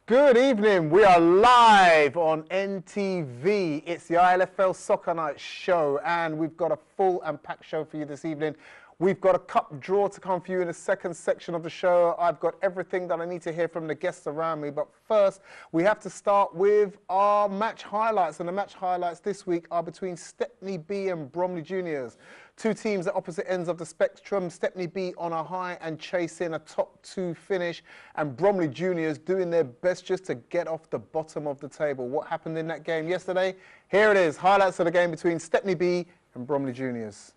Good evening. We are live on NTV. It's the ILFL Soccer Night show, and we've got a full and packed show for you this evening. We've got a cup draw to come for you in the second section of the show. I've got everything that I need to hear from the guests around me. But first, we have to start with our match highlights. And the match highlights this week are between Stepney B and Bromley Juniors. Two teams at opposite ends of the spectrum. Stepney B on a high and chasing a top two finish. And Bromley Juniors doing their best just to get off the bottom of the table. What happened in that game yesterday? Here it is. Highlights of the game between Stepney B and Bromley Juniors.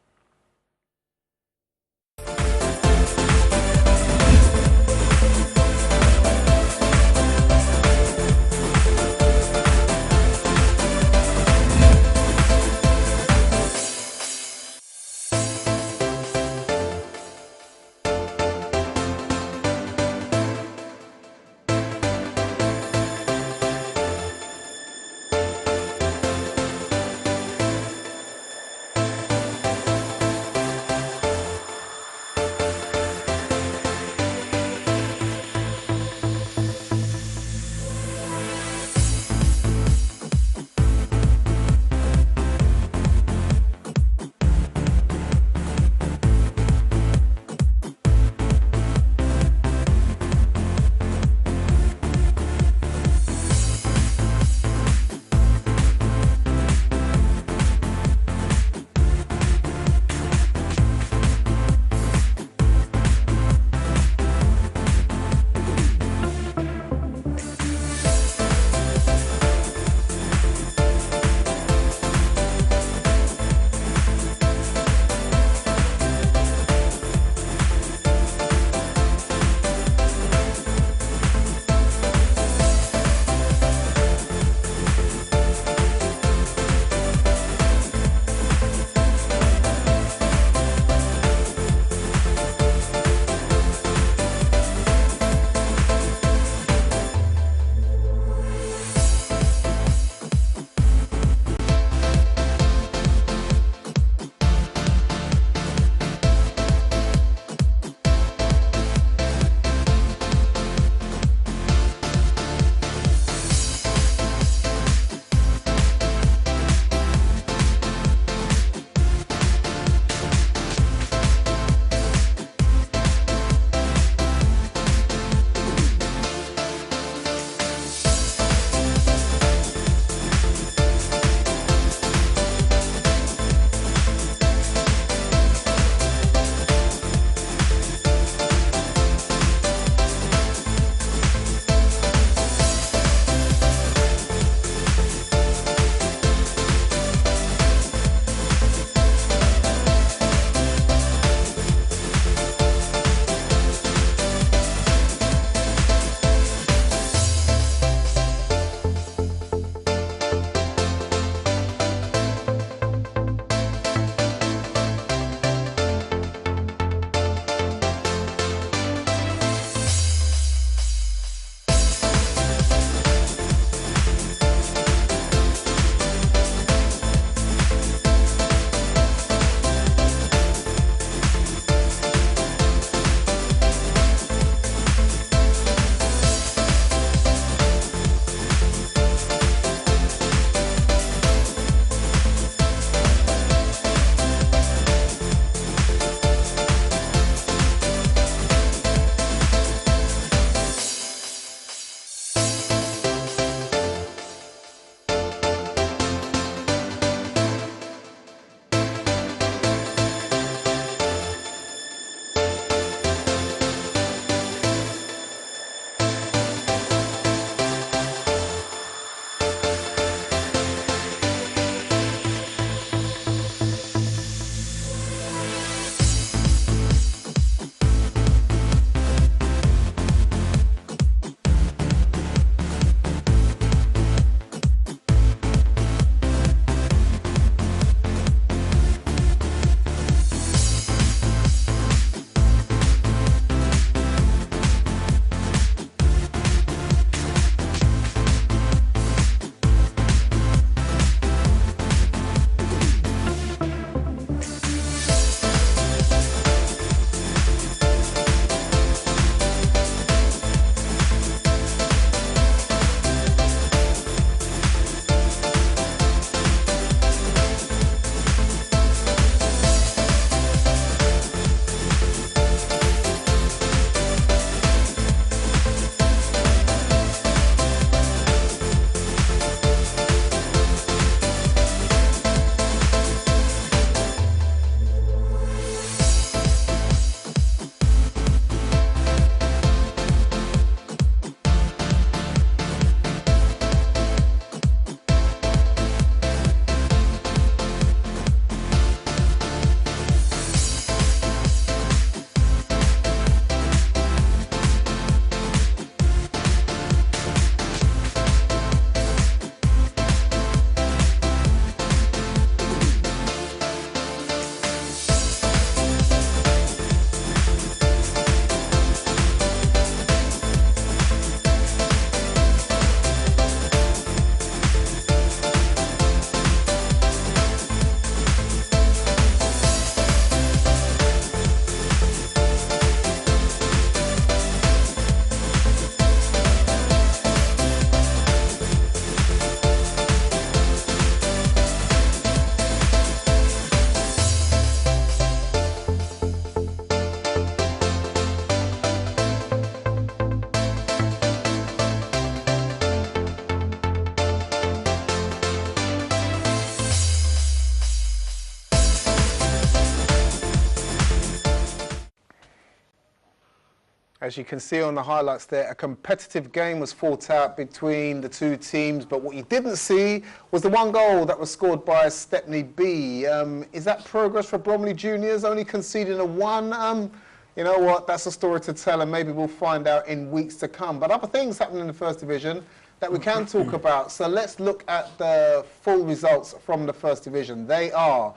As you can see on the highlights there, a competitive game was fought out between the two teams, but what you didn't see was the one goal that was scored by Stepney B. Is that progress for Bromley Juniors, only conceding a one? You know what, that's a story to tell, and maybe we'll find out in weeks to come. But other things happening in the First Division that we can talk about. So let's look at the full results from the First Division. They are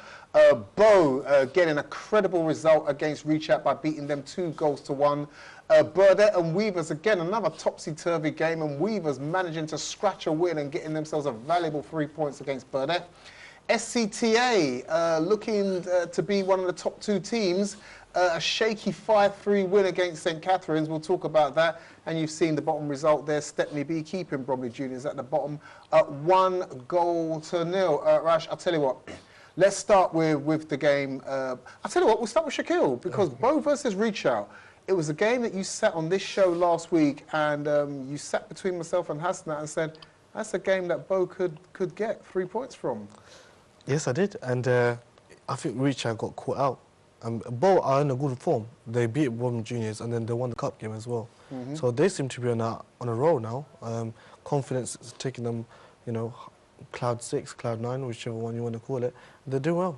Bow getting a credible result against Reach Out by beating them 2-1. Burdett and Weavers, again, another topsy-turvy game, and Weavers managing to scratch a win and getting themselves a valuable 3 points against Burdett. SCTA looking to be one of the top two teams, a shaky 5-3 win against St Catherine's. We'll talk about that. And you've seen the bottom result there, Stepney B keeping Bromley Juniors at the bottom at 1-0. Rash, I'll tell you what. Let's start with the game. I'll tell you what, we'll start with Shaquille, because Bow versus Reach Out. It was a game that you sat on this show last week, and you sat between myself and Hasnat and said, that's a game that Bow could get 3 points from. Yes, I did, and I think Reach Out got caught out. Bow are in a good form. They beat Bromley Juniors, and then they won the cup game as well. So they seem to be on a roll now. Confidence is taking them, you know, cloud 6, cloud 9, whichever one you want to call it. They're doing well.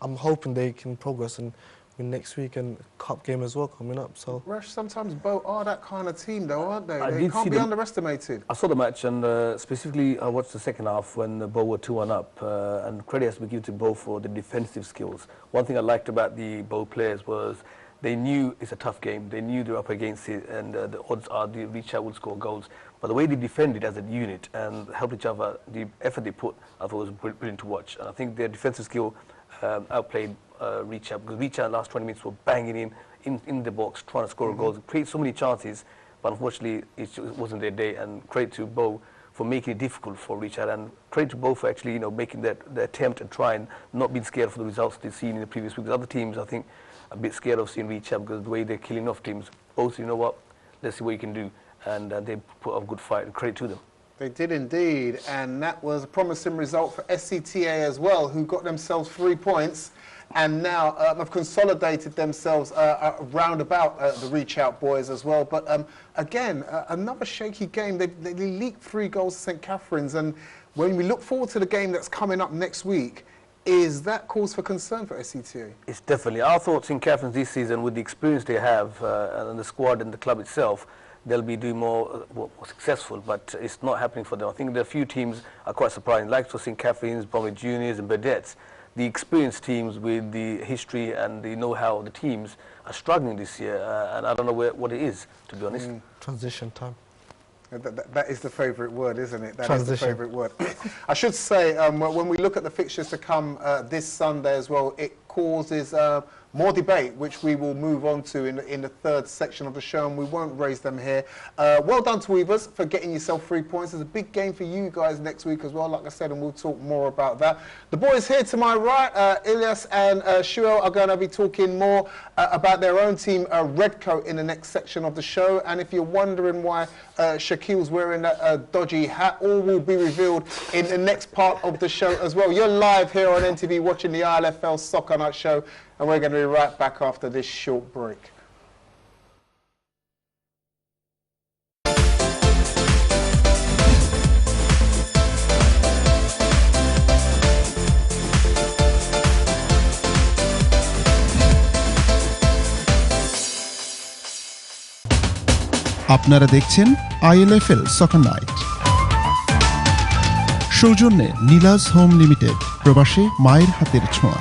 I'm hoping they can progress and win next week, and cup game as well coming up. So Rush, sometimes Bow are that kind of team, though, aren't they? They can't be underestimated. I saw the match, and specifically I watched the second half when Bow were 2-1 up, and credit has to be given to Bow for the defensive skills. One thing I liked about the Bow players was they knew it's a tough game. They knew they're up against it, and the odds are the Reach Out would score goals. But the way they defended as a unit and helped each other, the effort they put, I thought was brilliant to watch. And I think their defensive skill outplayed Reach Out, because Reach Out last 20 minutes were banging in the box, trying to score goals, create so many chances, but unfortunately it wasn't their day. And credit to Bow for making it difficult for Reach Out, and credit to Bow for actually, you know, making the attempt and trying, not being scared for the results they've seen in the previous weeks. Other teams, I think, a bit scared of seeing Reach Out because the way they're killing off teams. Both, you know what, let's see what you can do, and they put up a good fight, and credit to them. They did indeed, and that was a promising result for SCTA as well, who got themselves 3 points and now have consolidated themselves round about the Reach Out boys as well. But again, another shaky game. They leaked 3 goals to St Catherine's, and when we look forward to the game that's coming up next week, is that cause for concern for SCTA? It's definitely. Our thoughts in Catherine's this season, with the experience they have and the squad and the club itself, they'll be doing more successful, but it's not happening for them. I think there are a few teams are quite surprising, like St Catherine's, Bromley Juniors and Burdett's. The experienced teams with the history and the know-how of the teams are struggling this year, and I don't know what it is, to be honest. Transition time. That is the favourite word, isn't it? That Transition. is the favourite word. I should say, when we look at the fixtures to come this Sunday as well, it causes more debate, which we will move on to in the third section of the show, and we won't raise them here. Well done to Weavers for getting yourself 3 points. There's a big game for you guys next week as well, like I said, and we'll talk more about that. The boys here to my right, Ilyas and Shuel, are going to be talking more about their own team, Redcoat, in the next section of the show. And if you're wondering why Shaquille's wearing that dodgy hat, all will be revealed in the next part of the show as well. You're live here on NTV watching the ILFL Soccer Night Show, and we're going to be right back after this short break. আপনারা দেখছেন ILFL Soccer Night। সৌজন্যে Nilaj home limited, প্রবাসে মায়ের হাতের ছোঁয়া।